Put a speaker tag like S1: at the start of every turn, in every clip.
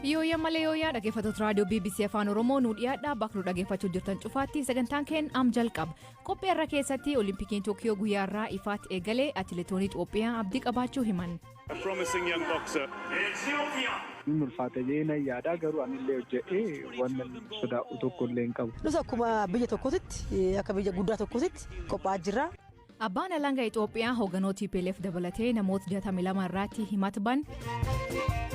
S1: Yooyya malee yooyyaa dhaggeeffattoota raadiyoo BBC Afaan Oromoo nu dhiyaadhaa bakka nu dhaggeeffachuu jirtan cufaatti sagantaan keenya am jalqaba. Qophii irra keessatti Olimpikiin Tookiyoo guyyaa irraa ifaatti eegalee atileetonni Itoophiyaa abdii qabaachuu himan.
S2: Ulfaata jeena yaada garuu anillee hojjedhee waan sodaa'u tokko illee hin qabu.
S3: Nus akkuma biyya tokkotti akka biyya guddaa tokkotti qophaa'aa jirra.
S1: Abbaan alangaa Itoophiyaa hoogganoota PLF dabalatee namoota 62 irratti himataman.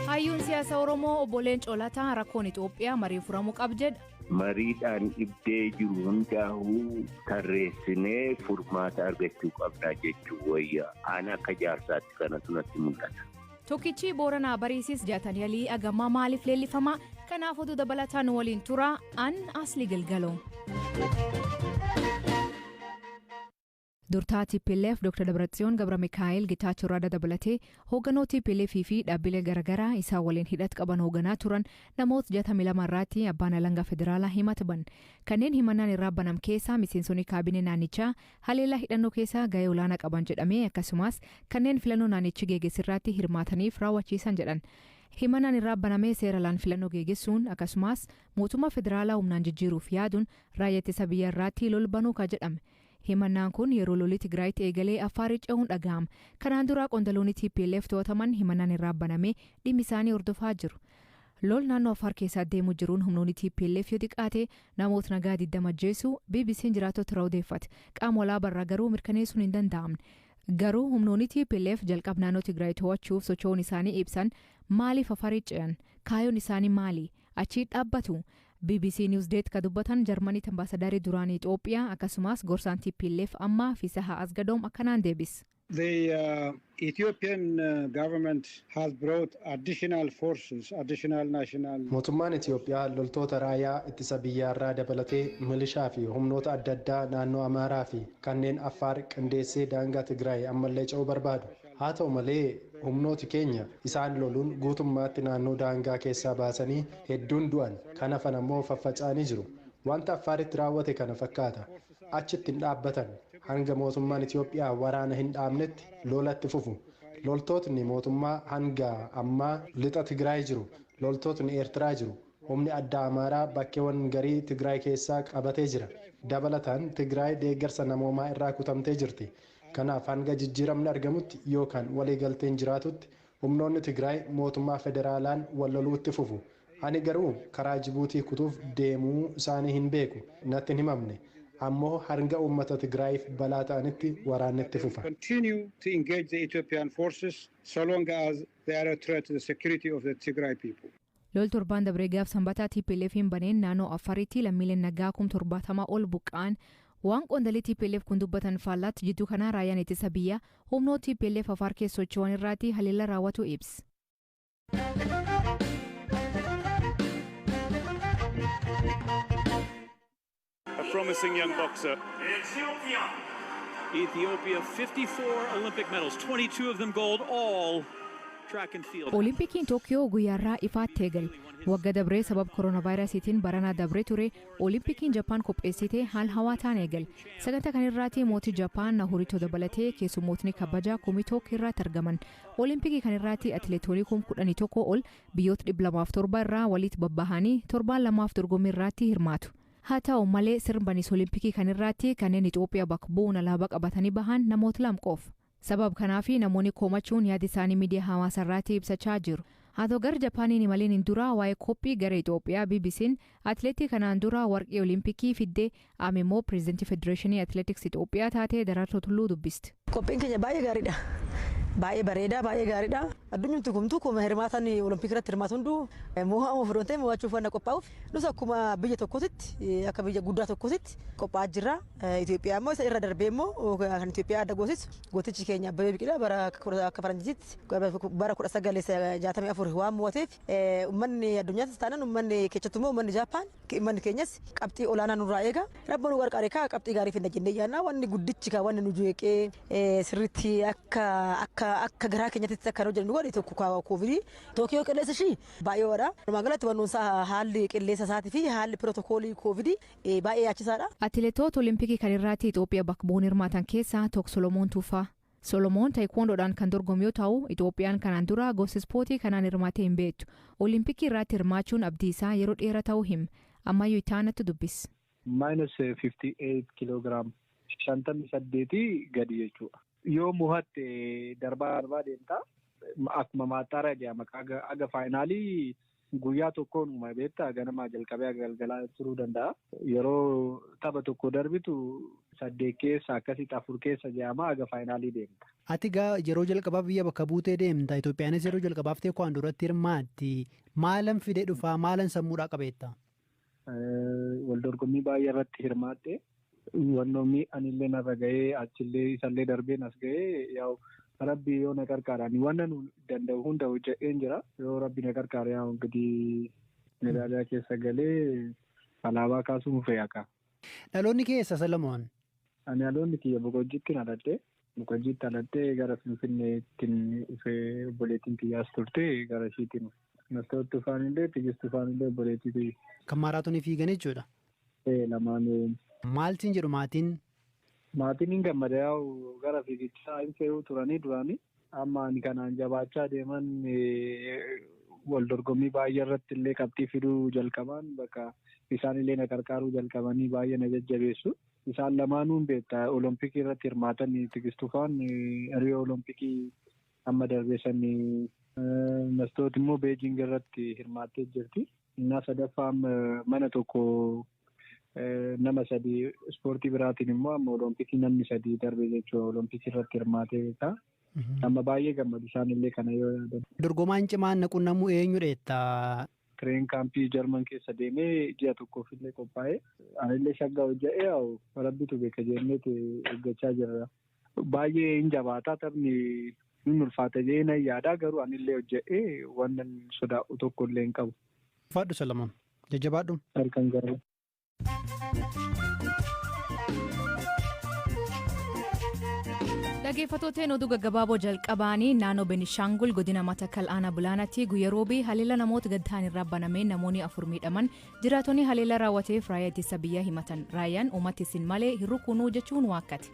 S1: Hayyuun siyaasa Oromoo obbo Leencoo Lataa rakkoon Itoophiyaa marii furamuu qaba jedha.
S4: Mariidhaan ibdee jiru hundaa'uu tarreessinee furmaata argachuu qabna jechuu wayya. Ana akka jaarsaatti kanatu natti mul'ata.
S1: Tokkichi Booranaa Bariisis jaatanii alii agammaa maaliif leellifama? Kanaaf oduu dabalataan waliin tura an asli galgaloo. Durtaa TPLF Dr. Dabratsiyoon Gabra Mikaa'el Gitaachoo Raada dabalatee hoogganoota TPLF fi dhaabbilee garaagaraa isaa waliin hidhat qaban hoogganaa turan namoota 62 irratti abbaan alangaa federaalaa himataman. Kanneen himannaan irraa banam keessaa miseensonni kaabinee naannichaa haleellaa hidhannoo keessaa gahee olaanaa qaban jedhamee akkasumas kanneen filannoo naannichi geeggeessirratti hirmaataniif raawwachiisan jedhan. Himannaan irraa banamee seeraan filannoo geeggeessuun akkasumas mootummaa federaalaa humnaan jijjiiruuf yaaduun raayyaa ittisa biyyaa irratti lol banuu ka jedhame. Himannaan kun yeroo lolli Tigraayitti eegalee Affaar ce'uun dhaga'ama. Kanaan dura qondaloonni TPLF to'ataman himannaan irraa banamee dhimmi isaanii hordofaa jiru. Lol naannoo Affaar keessaa deemu jiruun humnoonni TPLF yoo xiqqaate namoota nagaa 20 ajjeesuu BBC'n jiraattota irraa odeeffate. Qaama walaabarraa garuu mirkaneessuun hin danda'amne. Garuu humnoonni TPLF jalqaba naannoo Tigraay to'achuuf socho'uun isaanii ibsan maaliif Affaar ce'an? Kaayyoon isaanii maali? Achii dhaabbatu? BBC Newsdeet ka dubbatan Jarmanii ambaasadaarii duraanii Itoophiyaa akkasumas gorsaan TPLF amma Fisahaa Asgadoom akkanaan deebis.
S5: The Ethiopian government has brought additional forces, additional national.
S6: Mootummaan Itoophiyaa loltoota raayyaa ittisa biyyaarraa dabalatee milishaa fi humnoota adda addaa naannoo Amaaraa fi kanneen Affaar qindeessee daangaa Tigraay ammallee ce'uu barbaadu. Haa ta'u malee humnooti keenya isaan loluun guutummaatti naannoo daangaa keessaa baasanii hedduun du'an kan hafan ammoo faffaca'anii jiru. Wanta Affaaritti raawwate kana fakkaata. Achitti hin dhaabbatan hanga mootummaan Itoophiyaa waraana hin dhaabnetti lolatti fufu. Loltootni mootummaa hanga ammaa lixa Tigraay jiru. Loltootni Eertiraa jiru. Humni adda Amaaraa bakkeewwan garii Tigraay keessaa qabatee jira. Dabalataan Tigraay deeggarsa namoomaa irraa kutamtee jirti. Kanaaf hanga jijjiiramni argamutti yookaan waliigalteen jiraatutti humnoonni Tigraay mootummaa federaalaan wal loluutti fufu. Ani garuu karaa Jibuutii kutuuf deemuu isaanii hin beeku. Natti hin himamne. Ammoo hanga uummata Tigraayiif balaa ta'anitti waraannetti fufa.
S5: Continue to engage the Ethiopian forces so long as they are a threat to the security of the Tigray people.
S1: Lol torbaan dabree gaaf sanbataa TPLF'n baneen naannoo Affaaritti lammiileen nagaa 70 ol buqqa'an waan qondaalii TPLF kun dubbatan faallaatti jidduu kanaa raayyaan ittisa biyyaa humnoota TPLF Affaar keessa socho'an irratti haleellaa raawwatu ibsa.
S7: A promising young boxer. Ethiopia 54 Olympic medals, 22 of them gold, all track and field.
S1: Olimpikiin Tookiyoo guyyaa irraa ifaatti eegale. Wagga dabree sabab koronaavaayirasiitiin baranaa dabree ture Olimpikiin Jaapaan qopheessitee haal hawaataan eegale. Sagantaa kanarraatti mootii Jaapaan Naruhito dabalatee keessummootni kabajaa Kumitook irratti argaman. Olimpikii kanarraatti atileetonni 11 ol biyyoota 207 irraa walitti babbahanii 7 dorgommii irratti hirmaatu. Haa ta'u malee sirbanis Olimpikii kanarraatti kanneen Itoophiyaa bakka bu'uun alaabaa qabatanii bahan namoota lama qofa. Sabab kanaaf namoonni komachuun yaada isaanii miidiyaa hawaasaa irratti ibsachaa jiru. Haa ta'u gara Japaaniin imaliin hin dura waa'ee koppii gara Itoophiyaa BBC'n atileetii kanaan dura warqee Olimpikii fiddee ammoo pireezidantii Federeeshinii Atileetiks Itoophiyaa taatee Daraartuu Tulluu dubbiste.
S3: Qophiin keenya baay'ee gaariidha. Baay'ee bareeda, baay'ee gaariidha. Addunyaan tukumtu kuma hirmaatan Olimpikii irratti hirmaatu hunduu mo'amu fudhatee mo'achuuf waan qophaa'uuf nus akkuma biyya tokkotti akka biyya guddaa tokkotti qophaa'aa jirra. Itoophiyaa immoo isa irra darbee immoo kan Itoophiyaa adda goosisu gootichi keenya Abbabee Biqilaa bara akka faranjiitti bara 1964 waan mo'ateef uummanni addunyaattis taanaan uummanni keessattuu immoo uummanni Jaapaan uummanni keenyas qabxii olaanaa nurraa eega. Rabboon warqaaree kaa qabxii gaarii finna jennee yaadna wanni guddichi kaa wanni nu jeeqee sirriitti akka garaa keenyatti akka hojjennu godhe tokko koovidii Tookiyoo qilleensa ishii baay'ee wada. Magaalatti wannoonsaa haalli qilleensa isaatii fi haalli pirootokoolii koovidii baay'ee yaachisaadha.
S1: Atileetota Olimpikii kanarraatti Itoophiyaa bakka bu'uun hirmaatan keessaa tokko Solomoon Tuufaa. Solomoon taayikoondoodhaan kan dorgomu yoo ta'u Itoophiyaan kanaan dura gosa ispoortii kanaan hirmaatee hin beektu. Olimpikii irratti hirmaachuun abdii isaa yeroo dheeraa ta'uu hima. Ammayyuu itaanatti dubbis.
S2: -58 kiloogiraam 58 gadi jechuudha. Yoo mo'atte darbaa deemtaa akkuma maaxxaara jedhama aga faayinaalii guyyaa tokkoon beektaa ganamaa jalqabee galgalaa turuu danda'a. Yeroo tapha tokko darbitu 8 keessa akkasitti 4 keessa jedhama aga faayinaalii deemta.
S8: Ati yeroo jalqabaaf biyya bakka buutee deemta. Itoophiyaanis yeroo jalqabaaf teekwaandoo duratti hirmaatti. Maalan fidee dhufaa? Maalan sammuudhaa qabeetta?
S2: Waldorgommii baay'ee irratti hirmaatte. Wannoomni anillee narra gahee achillee isallee darbeen as gahee yaa'u rabbi yoo na gargaaraan wanna nu danda'u hunda hojjedheen jira. Yoo rabbi na gargaare yaa'u gadi meedaaliyaa keessa galee alaabaa kaasuun fe'aka.
S8: Dhaloonni keessa Solomoon?
S2: Ani dhaloonni kiyya Boqojjiitti dhaladhee. Boqojjiitti dhaladhee gara Finfinneetti dhufee obboleettiin kiyyaas turte gara ishiitiin. Nastooti Tufaanillee Tigisti Tufaanillee obboleettii.
S8: Kan maaraatoonii fiigan jechuudha?
S2: Lamaan.
S8: Maaltiin jedhu maatiin?
S2: Maatiin hin gammada yaa'u gara fiigichaa hin fe'uu turanii duraanii. Amma ani kanaan jabaachaa deeman wal dorgommii baay'ee irratti illee qabxii fiduu jalqaban bakka isaan illee na gargaaruu jalqabanii baay'ee na jajjabeessu. Isaan lamaanuun beektaa olompikii irratti hirmaatan Tigistufaan Riyoo olompikii amma darbeessanii nastooti immoo Beejing irratti hirmaattee jirti. Innaa sadaffaa mana tokko nama 3 ispoortii biraatiin immoo amma olompikii namni 3 darbe jechuudha olompikii irratti hirmaatee beekaa. Amma baay'ee gammadu isaan illee kana yoo yaadan.
S8: Dorgomaan cimaan naqunnamuu eenyudha?
S2: Tireen kaampii Jarman keessa deemee ji'a tokkoof illee qophaa'ee anillee shaggaa hojja'ee rabbitu beeka jenneeti eeggachaa jirra. Baay'ee hin jabaataa taphni hin ulfaata jee yaada garuu anillee hojja'ee waan sodaa'u tokko illee hin qabu.
S8: Faadhu Solomoon jajjabaadhu.
S2: Harkaan garuu.
S1: Dhaggeeffattoota oduu gaggabaaboo jalqabaanii naannoo Beenishaangul godina Matakal aanaa Bulaanaatti guyyaa roobii haleela namoota gaddaan irraa banameen namoonni 4 miidhaman jiraatonni haleela raawwateef raayyaa ittisa biyyaa himatan. Raayyaan uummata isin malee hin rukunuu jechuun waakkate.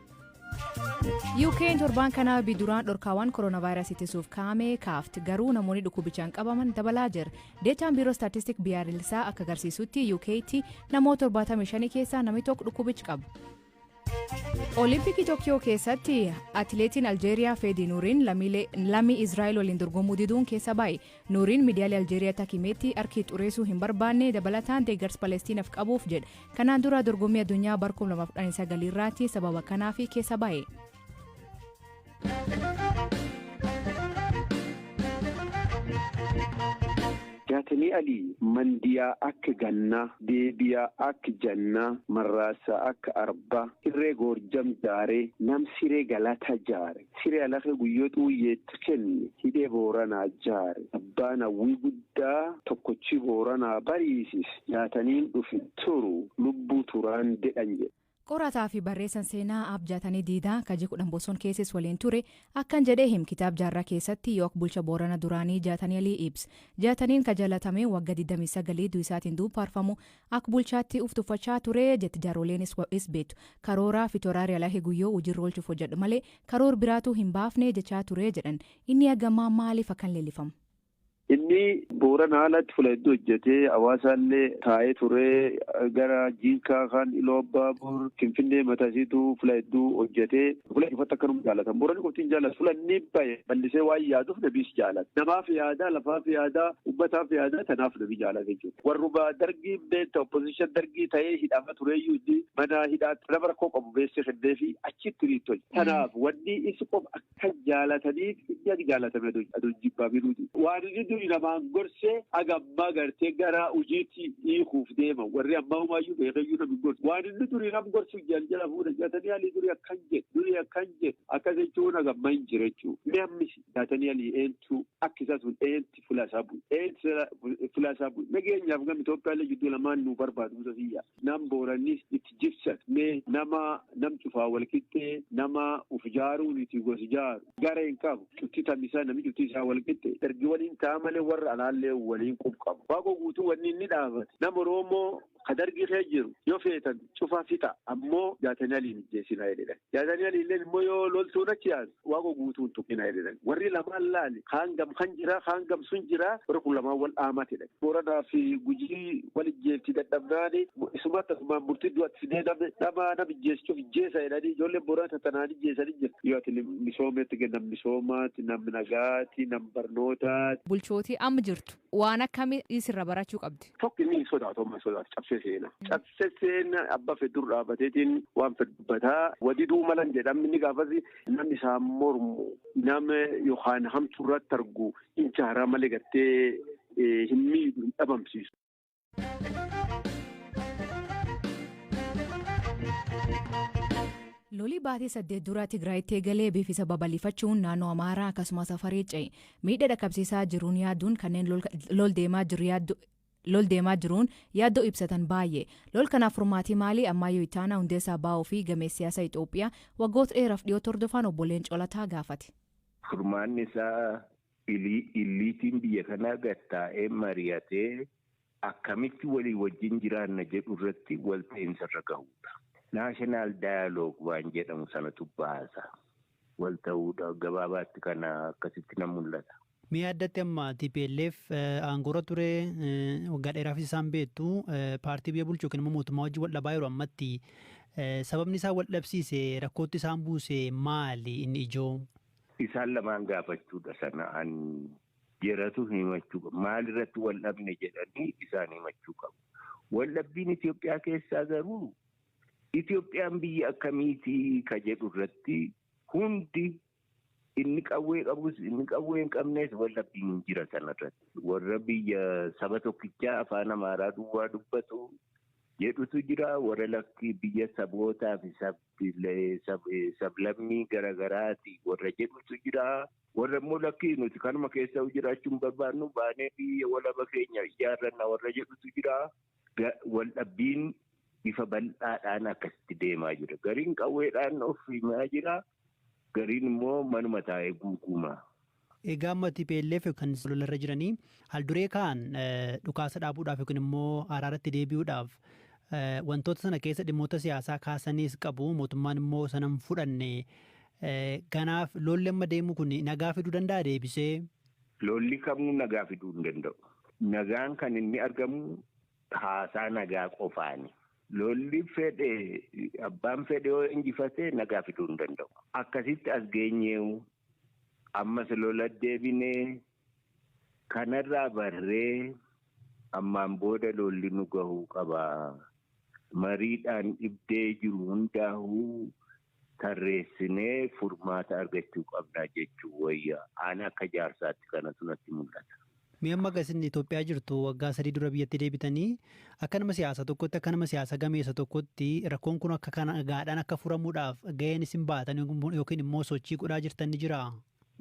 S1: UK torbaan kana biduraan dhorkaawwan kooronaavaayirasii ittisuuf kaa'ame kaafte garuu namoonni dhukkubichaan qabaman dabalaa jira. Deetaan biiroo staatistiksii biyyaalessaa akka agarsiisutti UK'tti namoota 75 keessaa namni tokko dhukkubicha qaba. Olimpikii Tokiyoo keessatti atileetiin Aljeeriyaa Feedi Nuuriin lammii Israa'el waliin dorgomuu diduun keessa baay'e. Nuuriin miidiyaalee Aljeeriyaa takimeetti harki xureessuu hin barbaanne dabalataan deeggarsa Palestiinaaf qabuuf jedhe. Kanaan dura dorgommii addunyaa bara 2019 irratti sababa kanaaf keessa baay'e.
S4: Jaatanii alii mandiyaa akka gannaa, deebiyaa akka jannaa, marraasaa akka arbaa, hirree goorjam jaaree, nam siree galata jaare, siree alaqa guyyoo xuuyyeetti kenne, hidhee booranaa jaare, abbaan hawwii guddaa tokkochi booranaa bariisis, jaataniin dhufi turu, lubbuu turaan dedhan jedhe.
S1: Qorataa fi barreessan seenaa abjaatanii diidaa kaji 10 boson keessas waliin ture akkan jedhee him kitaab jaarraa keessatti yook bulcha boorana duraanii jaatanii alii ibs. Jaataniin kajalatame wagga 29 du'isaatiin duubaarfamu akka bulchaatti uftuffachaa ture jetti jaaroleenis is beetu. Karooraa fi toraarii alaa guyyoo hojiirra oolchuuf hojjedhu malee karoor biraatu hin baafne jechaa ture jedhan. Inni hagamaa maaliif akkan leellifamu?
S4: Inni boorana haalatti fuula hedduu hojjetee hawaasaallee taa'ee turee gara jiinkaa kan iloo baabur finfinnee matasiitu fuula hedduu hojjetee fuula ifatti akkanuma jaalatan. Boorani qoftiin jaalatu fuula inni bahe bal'isee waan yaaduuf nabiis jaalata. Namaaf yaadaa, lafaaf yaadaa, ummataaf yaadaa tanaaf nabi jaalata jechuudha. Warruba dargii beekta opposition dargii ta'ee hidhama tureeyyuu inni mana hidhaatti nama rakkoo qabu beessee kennee fi achitti riittoo. Tanaaf wanni isi qofa akka jaalataniif inni ani jaalatame aduun jibbaa biruuti. Waan inni namaan gorsee agammaa gartee gara hojiitti hiikuuf deema warri ammaa humaayyuu beekayyuu namni gorsu waan inni durii nam gorsu jala fuudha jaatanii alii durii akkan jedhu akkas jechuun agammaa hin jira jechuudha namni jaatanii alii eentu akkisa sun eenti fulaasaa bu'u nageenyaaf gam Itoophiyaallee jidduu lamaan nu barbaadu safiyyaa nam boorannis itti jibsan nam cufaa walqixxee nama uf jaaruun itti gosi jaaru gara hin qabu cutti tamisaa namni cutti isaa walqixxee dargi waliin taa'ama malee warra alaallee waliin qubqabu. Waaqa guutuu wanni inni dhaabate nama Oromoo kadargii kee jiru yoo feetan cufaa fixa ammoo jaatanii aliin ijjeessinaa jedhan. Jaatanii aliillee immoo yoo loltuun achi yaadu waaqa guutuun tuqinaa jedhan. Warri lamaan laali haangam kan jira haangam sun jira warra kun lamaan wal dhaamatedha. Booranaa fi Gujii wal ijjeetti dadhabnaani isumatti asumaan murtii du'atti fidee nama ijjeessuuf ijjeessa jedhanii ijoolleen Booranaa tatanaan ijjeessanii jiru. Yoo ati misoometti kennan misoomaati namni nagaati nam barnootaati.
S1: Bulchootii amma jirtu waan akkamii isirra barachuu qabdi?
S4: Tokko inni sodaatu cabsee seena. Cabsee seena abbaa feddur dhaabateetiin waan feddubataa wadiduu malan jedhamni ni gaafasi namni isaa mormu nama yookaan hamtuu irratti argu injaaraa malee gartee hin miidhu hin dhabamsiisu.
S1: Lolii baatii 8 dura Tigraayitti eegalee biifisa babal'ifachuun naannoo Amaaraa akkasumas Afarii ce'e miidhaa dhaqqabsiisaa jiruun yaaduun kanneen lol deemaa jiruun yaaddoo ibsatan baay'ee lol kanaaf furmaatii maalii ammayyuu itaana hundeessaa baa'uu fi gameessi siyaasa Itoophiyaa waggoota dheeraaf dhiyootti hordofan obbo Leencolataa gaafate.
S9: Furmaanni isaa illiitiin biyya kanaa gattaa'ee mari'atee akkamitti walii wajjin jiraanna jedhu irratti walta'iinsa gahudha. Naashinaal daayaloog waan jedhamu sanatu baasa. Wal ta'uudha gabaabaatti kana akkasitti na mul'ata.
S8: Mi'a addatti amma TPLF aangoora ture waggaa dheeraaf isaan beektu paartii biyya bulchuu yookiin immoo mootummaa wajjin wal dhabaa yeroo ammatti sababni isaa wal dhabsiise rakkootti isaan buuse maali inni ijoo?
S9: Isaan lamaan gaafachuudha sana jedhatu himachuu qabu. Maalirratti wal dhabne jedhanii isaan himachuu qabu. Wal dhabbiin Itoophiyaa keessaa garuu Itoophiyaan biyya akkamiitii ka jedhu irratti hundi inni qawwee qabus inni qawwee hin qabnes wal dhabbiin jira sanarratti. Warra biyya saba tokkichaa afaan Amaaraa duwwaa dubbatu jedhutu jira. Warra lakki biyya sabootaa fi sablammii garagaraati warra jedhutu jira. Warra immoo lakki nuti kanuma keessa jiraachuun barbaadnu baanee biyya walaba keenya ijaarranna warra jedhutu jira. Wal dhabbiin bifa bal'aadhaan akkasitti deemaa jira. Gariin qawweedhaan of himaa jira. Gariin immoo manuma taa'ee guutuuma.
S8: Egaa amma TPLF kan lolarra jiranii haalduree kaan dhukaasa dhaabuudhaaf yookiin immoo araaratti deebi'uudhaaf wantoota sana keessa dhimmoota siyaasaa kaasaniis qabu mootummaan immoo sana hin fudhanne. Kanaaf lolli amma deemu kun nagaa fiduu danda'a deebisee?
S9: Lolli kamuu nagaa fiduu hin danda'u. Nagaan kan inni argamu haasaa nagaa qofaani. Lolli fedhe abbaan fedhe yoo injifatee nagaa fiduu hin danda'u. Akkasitti as geenyeewu ammas lola deebinee kanarraa barree ammaan booda lolli nu gahuu qaba. Mariidhaan dhibdee jiru hundaa'uu tarreessinee furmaata argachuu qabnaa jechuu wayya. Ani akka jaarsaatti kanatu natti mul'ata.
S8: Mi'a amma gasinni Itoophiyaa jirtu waggaa 3 dura biyyatti deebitanii akka nama siyaasa tokkotti akka nama siyaasa gameessa tokkotti rakkoon kun akka nagaadhaan akka furamuudhaaf gaheen isin baatan yookiin immoo sochii godhaa jirtan ni jiraa?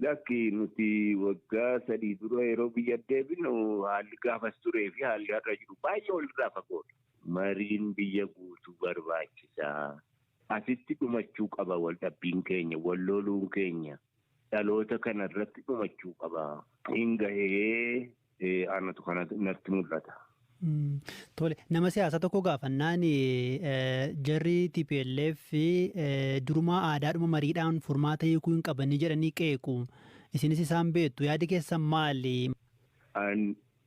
S9: Lakki nuti waggaa 3 dura yeroo biyya deebinu haalli gaafas turee fi haalli har'a jiru baay'ee walirraa fagoodha. Mariin biyya guutuu barbaachisaa. Asitti dhumachuu qaba wal dhabbiin keenya, wal loluun keenya. Dhaloota kanarratti dhumachuu qaba. Hin gahee aanatu kanatti natti mul'ata.
S8: Tole nama siyaasa tokko gaafannaan jarri TPLF durumaa aadaadhuma mariidhaan furmaata hiikuu hin qabanii jedhanii qeequ. Isinis isaan beektu yaadi keessan maali?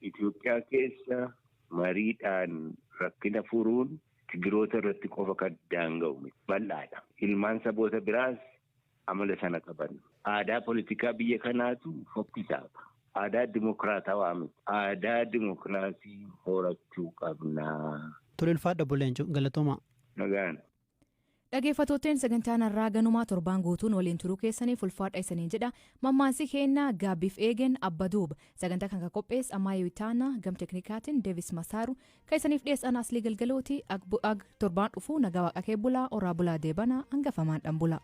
S9: Itoophiyaa keessa mariidhaan rakkina furuun Tigiroota irratti qofa kan daanga'u bal'aadha. Ilmaan saboota biraas amala sana qaban. Aadaa politikaa biyya kanaatu fokkisaadha. Aadaa dimokiraatawaa miti. Aadaa dimokiraasii horachuu qabnaa.
S8: Tole ulfaadha obbo Leencoo galatooma.
S9: Nagaan.
S1: Dhaggeeffattootteen sagantaan har'aa ganumaa torbaan guutuun waliin turuu keessaniif ulfaadha isaniin jedha. Mammaansi keenna gaabbiif eegen abba duuba. Sagantaa kan qophees Amaayyoo Itaanaa gam teknikaatiin Deevis Masaaru kan isaniif dhiyeessan Aslii Galgalooti ag torbaan dhufuu nagaa waaqakee bulaa oraa bulaa deebanaa hangafamaan dhan bulaa.